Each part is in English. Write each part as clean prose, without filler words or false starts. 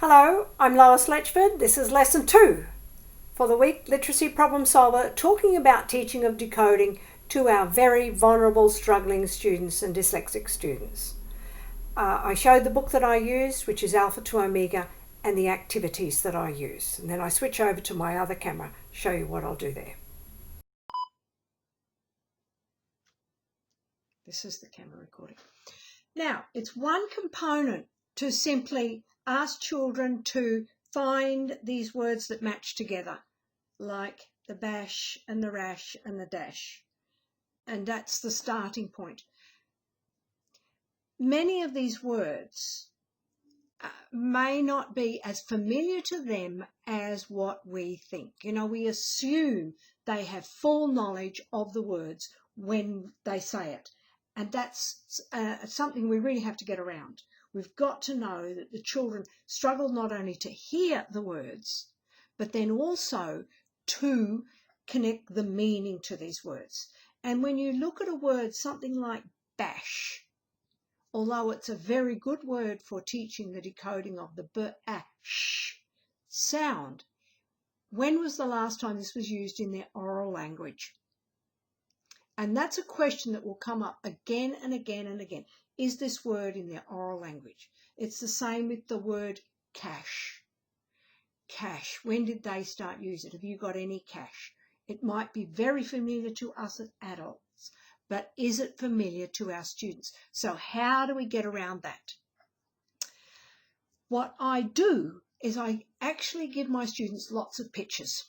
Hello, I'm Lois Letchford. This is Lesson 2 for the week, Literacy Problem Solver, talking about teaching of decoding to our very vulnerable, struggling students and dyslexic students. I showed the book that I use, which is Alpha to Omega, and the activities that I use. And then I switch over to my other camera, show you what I'll do there. This is the camera recording. Now, it's one component to simply ask children to find these words that match together, like the bash and the rash and the dash. And that's the starting point. Many of these words may not be as familiar to them as what we think. You know, we assume they have full knowledge of the words when they say it. And that's something we really have to get around. We've got to know that the children struggle not only to hear the words, but then also to connect the meaning to these words. And when you look at a word, something like bash, although it's a very good word for teaching the decoding of the b-a-sh sound, when was the last time this was used in their oral language? And that's a question that will come up again and again and again. Is this word in their oral language? It's the same with the word cash. Cash, when did they start using it? Have you got any cash? It might be very familiar to us as adults, but is it familiar to our students? So how do we get around that? What I do is I actually give my students lots of pictures.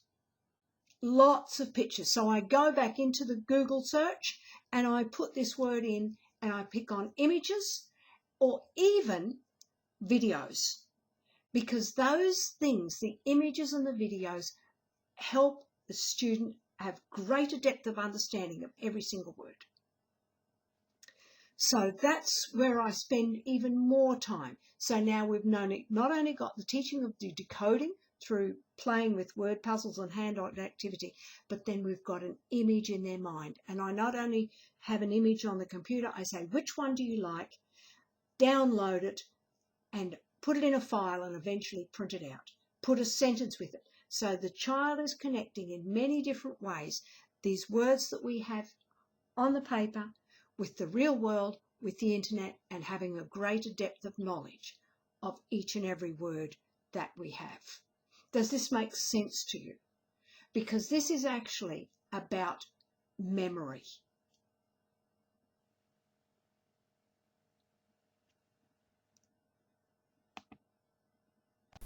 Lots of pictures. So I go back into the Google search and I put this word in and I pick on images or even videos, because those things, the images and the videos, help the student have greater depth of understanding of every single word. So that's where I spend even more time. So now we've not only got the teaching of the decoding through playing with word puzzles and hand-on activity, but then we've got an image in their mind. And I not only have an image on the computer, I say, which one do you like? Download it and put it in a file and eventually print it out. Put a sentence with it. So the child is connecting in many different ways these words that we have on the paper with the real world, with the internet, and having a greater depth of knowledge of each and every word that we have. Does this make sense to you? Because this is actually about memory.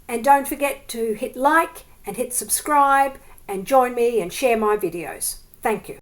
And don't forget to hit like and hit subscribe and join me and share my videos. Thank you.